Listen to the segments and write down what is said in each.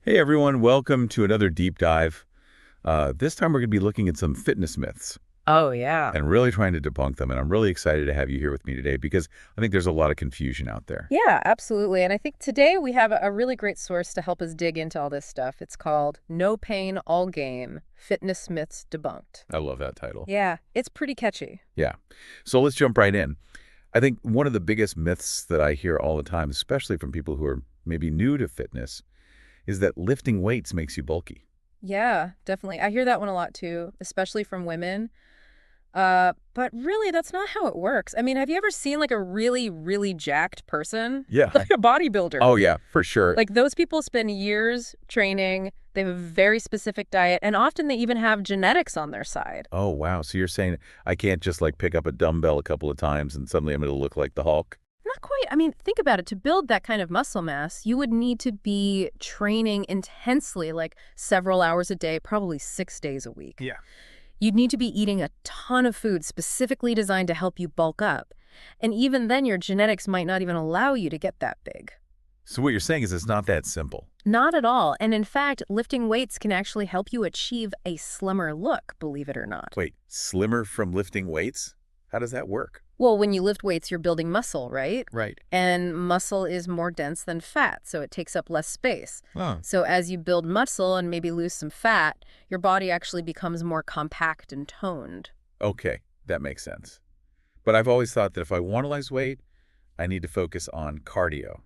Hey everyone, welcome to another deep dive. This time we're going to be looking at some fitness myths Oh, yeah. and really trying to debunk them. And I'm really excited to have you here with me today because I think there's a lot of confusion out there. Yeah, absolutely. And I think today we have a really great source to help us dig into all this stuff. It's called No Pain, All Gain, Fitness Myths Debunked. I love that title. Yeah, it's pretty catchy. Yeah. So let's jump right in. I think one of the biggest myths that I hear all the time, especially from people who are maybe new to fitness, is that lifting weights makes you bulky. Yeah, definitely. I hear that one a lot too, especially from women. But really, that's not how it works. I mean, have you ever seen like a really, really jacked person? Yeah. Like a bodybuilder. Oh, yeah, for sure. Like those people spend years training. They have a very specific diet, and often they even have genetics on their side. Oh, wow. So you're saying I can't just like pick up a dumbbell a couple of times and suddenly I'm going to look like the Hulk? Not quite. I mean, think about it. To build that kind of muscle mass, you would need to be training intensely, like several hours a day, probably 6 days a week. Yeah. You'd need to be eating a ton of food specifically designed to help you bulk up. And even then, your genetics might not even allow you to get that big. So what you're saying is it's not that simple. Not at all. And in fact, lifting weights can actually help you achieve a slimmer look, believe it or not. Wait, slimmer from lifting weights? How does that work? Well, when you lift weights, you're building muscle, right? Right. And muscle is more dense than fat, so it takes up less space. Oh. So as you build muscle and maybe lose some fat, your body actually becomes more compact and toned. Okay, that makes sense. But I've always thought that if I want to lose weight, I need to focus on cardio.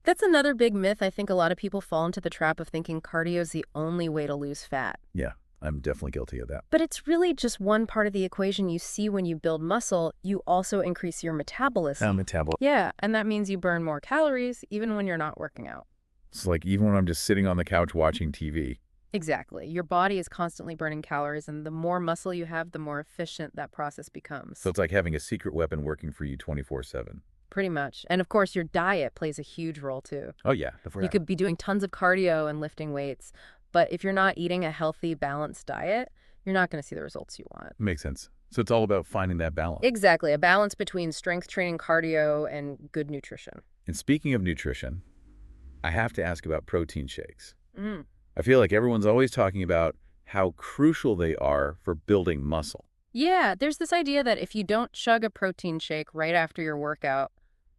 That's another big myth. I think a lot of people fall into the trap of thinking cardio is the only way to lose fat. Yeah, I'm definitely guilty of that. But it's really just one part of the equation. You see, when you build muscle, you also increase your metabolism. Metabolism. Yeah, and that means you burn more calories even when you're not working out. It's like even when I'm just sitting on the couch watching TV. Exactly. Your body is constantly burning calories, and the more muscle you have, the more efficient that process becomes. So it's like having a secret weapon working for you 24/7. Pretty much. And of course, your diet plays a huge role too. Oh, yeah. You could be doing tons of cardio and lifting weights, but if you're not eating a healthy, balanced diet, you're not going to see the results you want. Makes sense. So it's all about finding that balance. Exactly. A balance between strength training, cardio, and good nutrition. And speaking of nutrition, I have to ask about protein shakes. Mm. I feel like everyone's always talking about how crucial they are for building muscle. Yeah, there's this idea that if you don't chug a protein shake right after your workout,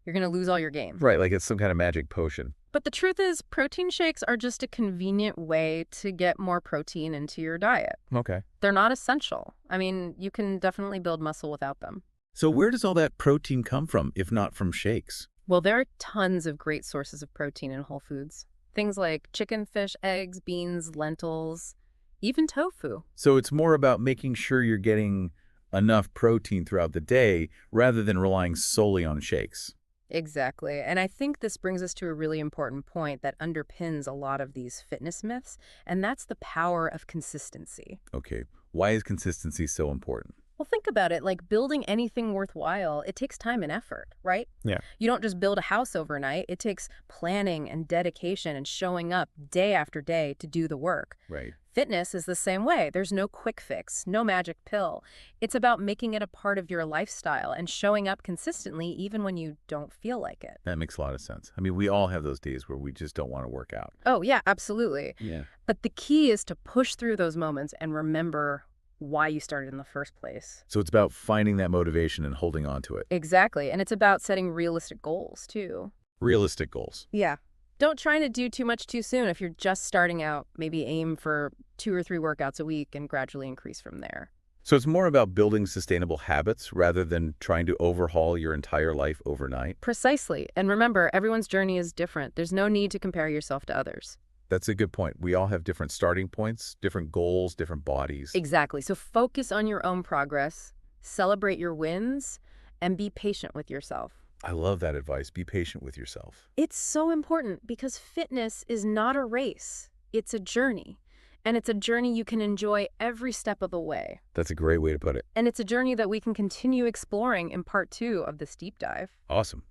you're going to lose all your gain. Right, like it's some kind of magic potion. But the truth is, protein shakes are just a convenient way to get more protein into your diet. Okay. They're not essential. I mean, you can definitely build muscle without them. So where does all that protein come from, if not from shakes? Well, there are tons of great sources of protein in whole foods. Things like chicken, fish, eggs, beans, lentils, even tofu. So it's more about making sure you're getting enough protein throughout the day rather than relying solely on shakes. Exactly. And I think this brings us to a really important point that underpins a lot of these fitness myths, and that's the power of consistency. Okay, why is consistency so important? Well, think about it. Like building anything worthwhile, it takes time and effort, right? Yeah. You don't just build a house overnight. It takes planning and dedication and showing up day after day to do the work. Right. Fitness is the same way. There's no quick fix, no magic pill. It's about making it a part of your lifestyle and showing up consistently even when you don't feel like it. That makes a lot of sense. I mean, we all have those days where we just don't want to work out. Oh, yeah, absolutely. Yeah. But the key is to push through those moments and remember why you started in the first place. So it's about finding that motivation and holding on to it. Exactly. And it's about setting realistic goals, too. Realistic goals. Yeah. Don't try to do too much too soon. If you're just starting out, maybe aim for 2 or 3 workouts a week and gradually increase from there. So it's more about building sustainable habits rather than trying to overhaul your entire life overnight. Precisely. And remember, everyone's journey is different. There's no need to compare yourself to others. That's a good point. We all have different starting points, different goals, different bodies. Exactly. So focus on your own progress, celebrate your wins, and be patient with yourself. I love that advice. Be patient with yourself. It's so important because fitness is not a race. It's a journey. And it's a journey you can enjoy every step of the way. That's a great way to put it. And it's a journey that we can continue exploring in part 2 of this deep dive. Awesome.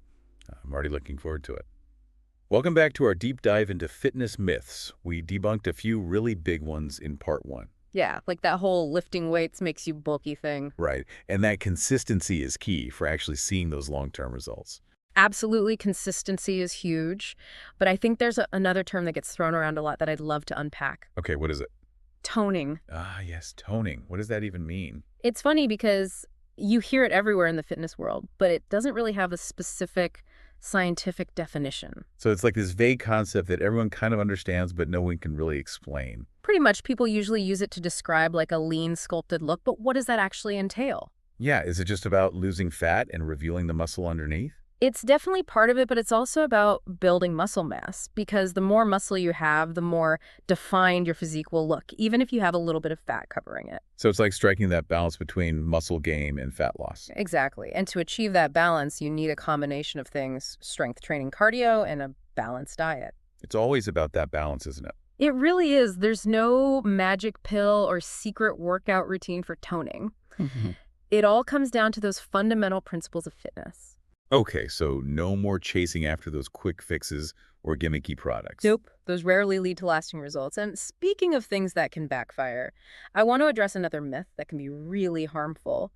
I'm already looking forward to it. Welcome back to our deep dive into fitness myths. We debunked a few really big ones in part 1. Yeah, like that whole lifting weights makes you bulky thing. Right. And that consistency is key for actually seeing those long-term results. Absolutely, consistency is huge. But I think there's another term that gets thrown around a lot that I'd love to unpack. Okay, what is it? Toning. Ah, yes, toning. What does that even mean? It's funny because you hear it everywhere in the fitness world, but it doesn't really have a specific scientific definition. So it's like this vague concept that everyone kind of understands, but no one can really explain. Pretty much people usually use it to describe like a lean, sculpted look, but what does that actually entail? Yeah, is it just about losing fat and revealing the muscle underneath? It's definitely part of it, but it's also about building muscle mass because the more muscle you have, the more defined your physique will look, even if you have a little bit of fat covering it. So it's like striking that balance between muscle gain and fat loss. Exactly. And to achieve that balance, you need a combination of things, strength training, cardio, and a balanced diet. It's always about that balance, isn't it? It really is. There's no magic pill or secret workout routine for toning. It all comes down to those fundamental principles of fitness. Okay, so no more chasing after those quick fixes or gimmicky products. Nope. Those rarely lead to lasting results. And speaking of things that can backfire, I want to address another myth that can be really harmful.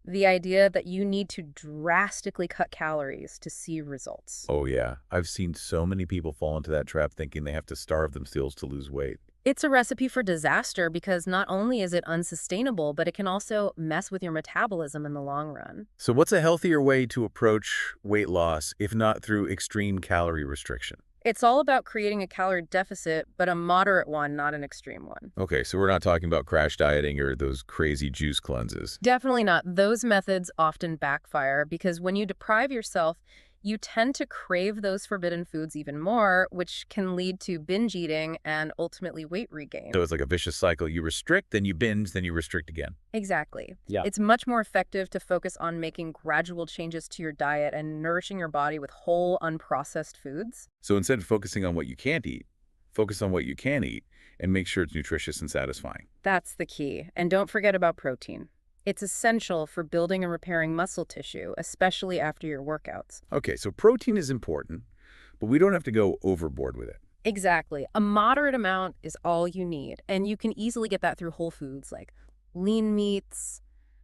The idea that you need to drastically cut calories to see results. Oh, yeah. I've seen so many people fall into that trap thinking they have to starve themselves to lose weight. It's a recipe for disaster because not only is it unsustainable, but it can also mess with your metabolism in the long run. So what's a healthier way to approach weight loss if not through extreme calorie restriction? It's all about creating a calorie deficit, but a moderate one, not an extreme one. Okay, so we're not talking about crash dieting or those crazy juice cleanses. Definitely not. Those methods often backfire because when you deprive yourself, you tend to crave those forbidden foods even more, which can lead to binge eating and ultimately weight regain. So it's like a vicious cycle. You restrict, then you binge, then you restrict again. Exactly. Yeah. It's much more effective to focus on making gradual changes to your diet and nourishing your body with whole, unprocessed foods. So instead of focusing on what you can't eat, focus on what you can eat and make sure it's nutritious and satisfying. That's the key. And don't forget about protein. It's essential for building and repairing muscle tissue, especially after your workouts. Okay, so protein is important, but we don't have to go overboard with it. Exactly. A moderate amount is all you need, and you can easily get that through whole foods like lean meats,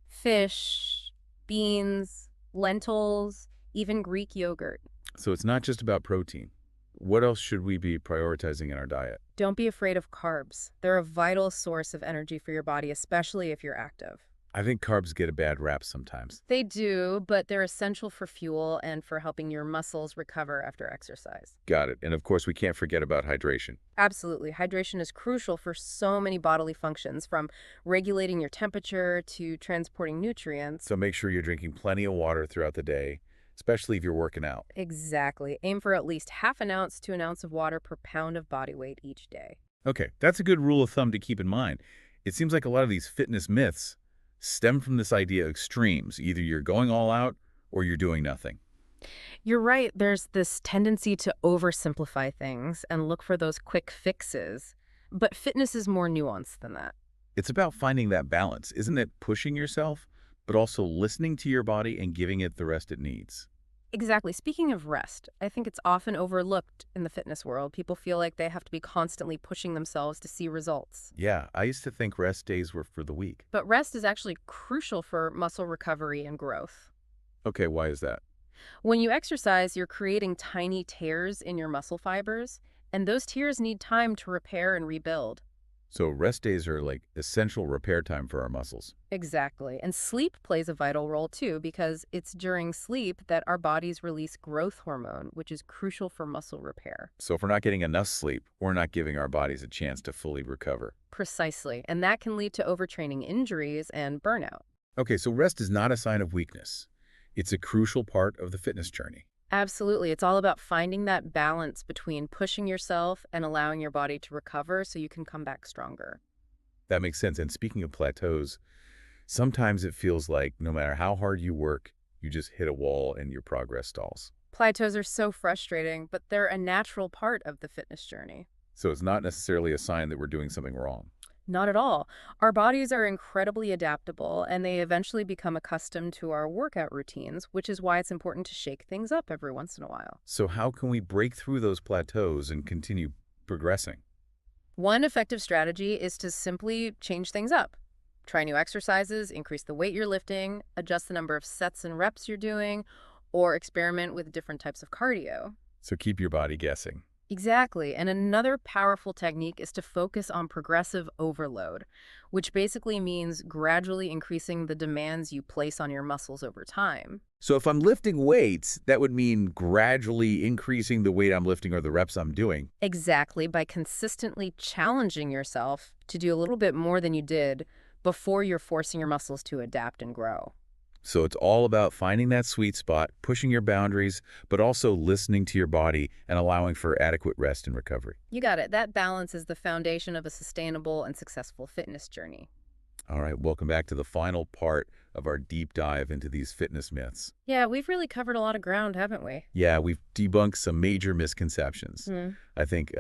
fish, beans, lentils, even Greek yogurt. So it's not just about protein. What else should we be prioritizing in our diet? Don't be afraid of carbs. They're a vital source of energy for your body, especially if you're active. I think carbs get a bad rap sometimes. They do, but they're essential for fuel and for helping your muscles recover after exercise. Got it. And of course, we can't forget about hydration. Absolutely. Hydration is crucial for so many bodily functions, from regulating your temperature to transporting nutrients. So make sure you're drinking plenty of water throughout the day, especially if you're working out. Exactly. Aim for at least half an ounce to an ounce of water per pound of body weight each day. Okay, that's a good rule of thumb to keep in mind. It seems like a lot of these fitness myths stem from this idea of extremes. Either you're going all out or you're doing nothing. You're right. There's this tendency to oversimplify things and look for those quick fixes. But fitness is more nuanced than that. It's about finding that balance, isn't it? Pushing yourself, but also listening to your body and giving it the rest it needs. Exactly. Speaking of rest, I think it's often overlooked in the fitness world. People feel like they have to be constantly pushing themselves to see results. Yeah, I used to think rest days were for the weak. But rest is actually crucial for muscle recovery and growth. Okay, why is that? When you exercise, you're creating tiny tears in your muscle fibers, and those tears need time to repair and rebuild. So rest days are like essential repair time for our muscles. Exactly. And sleep plays a vital role too, because it's during sleep that our bodies release growth hormone, which is crucial for muscle repair. So if we're not getting enough sleep, we're not giving our bodies a chance to fully recover. Precisely. And that can lead to overtraining injuries and burnout. Okay, so rest is not a sign of weakness. It's a crucial part of the fitness journey. Absolutely. It's all about finding that balance between pushing yourself and allowing your body to recover so you can come back stronger. That makes sense. And speaking of plateaus, sometimes it feels like no matter how hard you work, you just hit a wall and your progress stalls. Plateaus are so frustrating, but they're a natural part of the fitness journey. So it's not necessarily a sign that we're doing something wrong. Not at all. Our bodies are incredibly adaptable, and they eventually become accustomed to our workout routines, which is why it's important to shake things up every once in a while. So how can we break through those plateaus and continue progressing? One effective strategy is to simply change things up. Try new exercises, increase the weight you're lifting, adjust the number of sets and reps you're doing, or experiment with different types of cardio. So keep your body guessing. Exactly. And another powerful technique is to focus on progressive overload, which basically means gradually increasing the demands you place on your muscles over time. So if I'm lifting weights, that would mean gradually increasing the weight I'm lifting or the reps I'm doing. Exactly, by consistently challenging yourself to do a little bit more than you did before you're forcing your muscles to adapt and grow. So it's all about finding that sweet spot, pushing your boundaries, but also listening to your body and allowing for adequate rest and recovery. You got it. That balance is the foundation of a sustainable and successful fitness journey. All right, welcome back to the final part of our deep dive into these fitness myths. Yeah, we've really covered a lot of ground, haven't we? Yeah, we've debunked some major misconceptions. I think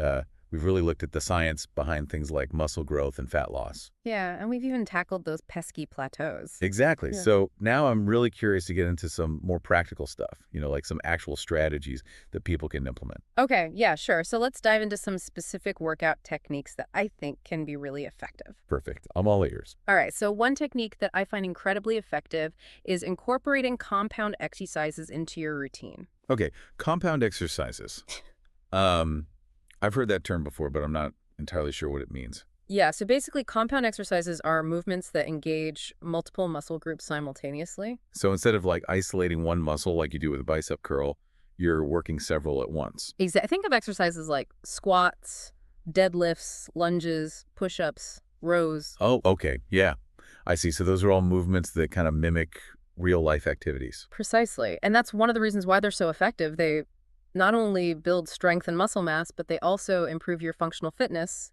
we've really looked at the science behind things like muscle growth and fat loss. Yeah, and we've even tackled those pesky plateaus. Exactly. Yeah. So now I'm really curious to get into some more practical stuff, like some actual strategies that people can implement. Okay, yeah, sure. So let's dive into some specific workout techniques that I think can be really effective. Perfect. I'm all ears. All right, so one technique that I find incredibly effective is incorporating compound exercises into your routine. Okay, compound exercises. I've heard that term before, but I'm not entirely sure what it means. Yeah, so basically compound exercises are movements that engage multiple muscle groups simultaneously. So instead of like isolating one muscle like you do with a bicep curl, you're working several at once. Think of exercises like squats, deadlifts, lunges, push-ups, rows. Oh, okay. Yeah, I see. So those are all movements that kind of mimic real-life activities. Precisely. And that's one of the reasons why they're so effective. They not only build strength and muscle mass, but they also improve your functional fitness,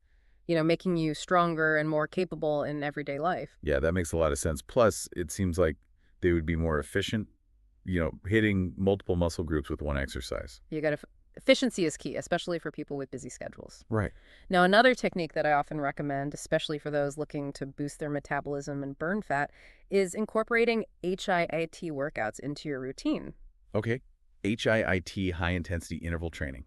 making you stronger and more capable in everyday life. Yeah, that makes a lot of sense. Plus, it seems like they would be more efficient, hitting multiple muscle groups with one exercise. You got to efficiency is key, especially for people with busy schedules. Right. Now, another technique that I often recommend, especially for those looking to boost their metabolism and burn fat, is incorporating HIIT workouts into your routine. Okay. HIIT, high-intensity interval training.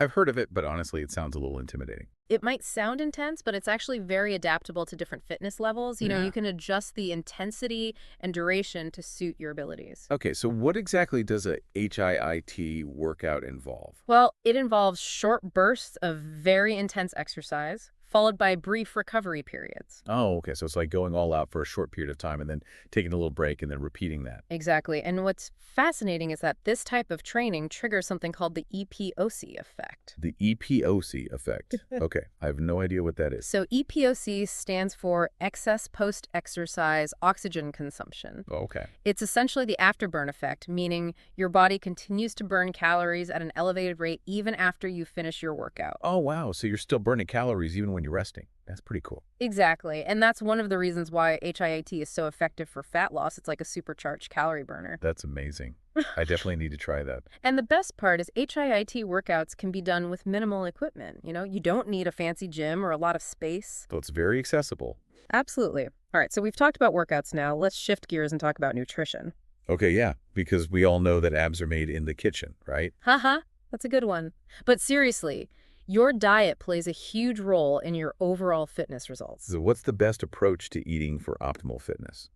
I've heard of it, but honestly, it sounds a little intimidating. It might sound intense, but it's actually very adaptable to different fitness levels. Yeah. You can adjust the intensity and duration to suit your abilities. Okay, so what exactly does a HIIT workout involve? Well, it involves short bursts of very intense exercise, followed by brief recovery periods. Oh, okay, so it's like going all out for a short period of time and then taking a little break and then repeating that. Exactly. And what's fascinating is that this type of training triggers something called the EPOC effect. The EPOC effect. Okay, I have no idea what that is. So EPOC stands for excess post-exercise oxygen consumption. Oh, okay. It's essentially the afterburn effect, meaning your body continues to burn calories at an elevated rate even after you finish your workout. Oh, wow, so you're still burning calories even when you're resting. That's pretty cool. Exactly. And that's one of the reasons why HIIT is so effective for fat loss. It's like a supercharged calorie burner. That's amazing. I definitely need to try that. And the best part is HIIT workouts can be done with minimal equipment. You don't need a fancy gym or a lot of space. So it's very accessible. Absolutely. All right, so we've talked about workouts now. Let's shift gears and talk about nutrition. Okay, yeah, because we all know that abs are made in the kitchen, right? Haha, that's a good one. But seriously, your diet plays a huge role in your overall fitness results. So what's the best approach to eating for optimal fitness?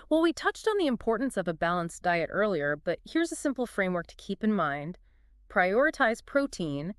Well, we touched on the importance of a balanced diet earlier, but here's a simple framework to keep in mind. Prioritize protein,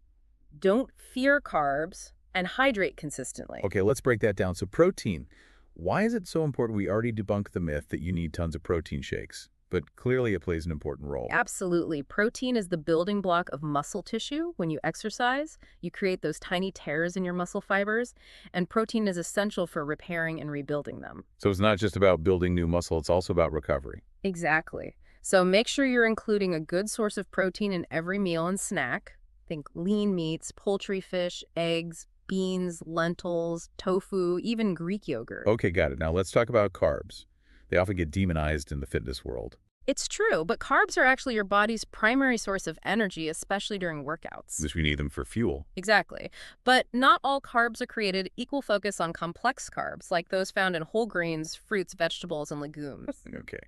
don't fear carbs, and hydrate consistently. Okay, let's break that down. So protein, why is it so important? We already debunked the myth that you need tons of protein shakes, but clearly it plays an important role. Absolutely. Protein is the building block of muscle tissue. When you exercise, you create those tiny tears in your muscle fibers, and protein is essential for repairing and rebuilding them. So it's not just about building new muscle, it's also about recovery. Exactly. So make sure you're including a good source of protein in every meal and snack. Think lean meats, poultry, fish, eggs, beans, lentils, tofu, even Greek yogurt. Okay, got it. Now let's talk about carbs. They often get demonized in the fitness world. It's true, but carbs are actually your body's primary source of energy, especially during workouts. Because we need them for fuel. Exactly. But not all carbs are created. Equal focus on complex carbs, like those found in whole grains, fruits, vegetables, and legumes. Okay.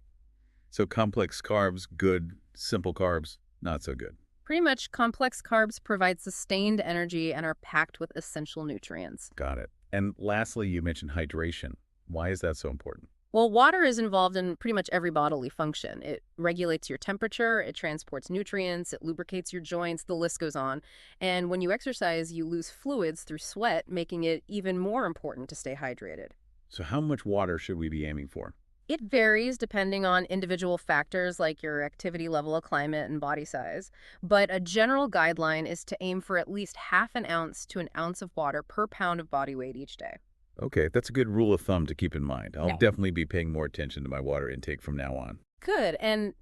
So complex carbs, good. Simple carbs, not so good. Pretty much, complex carbs provide sustained energy and are packed with essential nutrients. Got it. And lastly, you mentioned hydration. Why is that so important? Well, water is involved in pretty much every bodily function. It regulates your temperature, it transports nutrients, it lubricates your joints, the list goes on. And when you exercise, you lose fluids through sweat, making it even more important to stay hydrated. So how much water should we be aiming for? It varies depending on individual factors like your activity level of climate and body size, but a general guideline is to aim for at least half an ounce to an ounce of water per pound of body weight each day. Okay, that's a good rule of thumb to keep in mind. I'll Yeah. definitely be paying more attention to my water intake from now on. Good. And,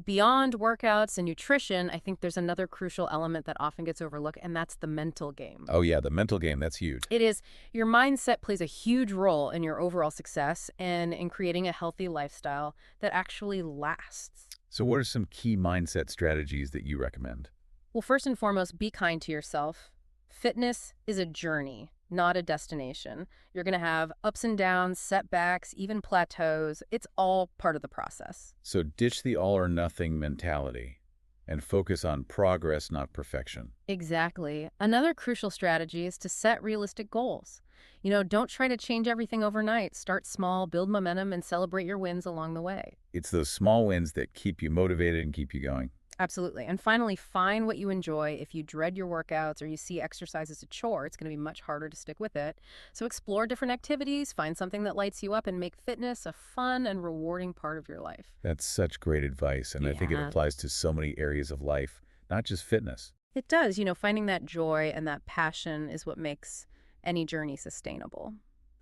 beyond workouts and nutrition, I think there's another crucial element that often gets overlooked, and that's the mental game. Oh yeah, the mental game, that's huge. It is your mindset plays a huge role in your overall success and in creating a healthy lifestyle that actually lasts. So what are some key mindset strategies that you recommend? Well, first and foremost, be kind to yourself. Fitness is a journey, not a destination. You're going to have ups and downs, setbacks, even plateaus. It's all part of the process. So ditch the all or nothing mentality and focus on progress, not perfection. Exactly. Another crucial strategy is to set realistic goals. Don't try to change everything overnight. Start small, build momentum, and celebrate your wins along the way. It's those small wins that keep you motivated and keep you going. Absolutely. And finally, find what you enjoy. If you dread your workouts or you see exercise as a chore, it's going to be much harder to stick with it. So explore different activities, find something that lights you up, and make fitness a fun and rewarding part of your life. That's such great advice, and I think it Yeah. applies to so many areas of life, not just fitness. It does. Finding that joy and that passion is what makes any journey sustainable.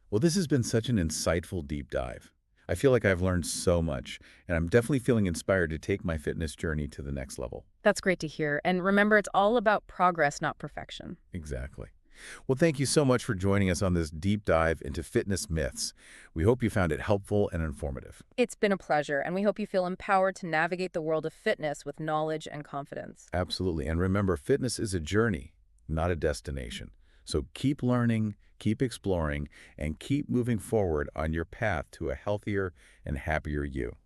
Well, this has been such an insightful deep dive. I feel like I've learned so much, and I'm definitely feeling inspired to take my fitness journey to the next level. That's great to hear. And remember, it's all about progress, not perfection. Exactly. Well, thank you so much for joining us on this deep dive into fitness myths. We hope you found it helpful and informative. It's been a pleasure, and we hope you feel empowered to navigate the world of fitness with knowledge and confidence. Absolutely. And remember, fitness is a journey, not a destination. So keep learning, keep exploring, and keep moving forward on your path to a healthier and happier you.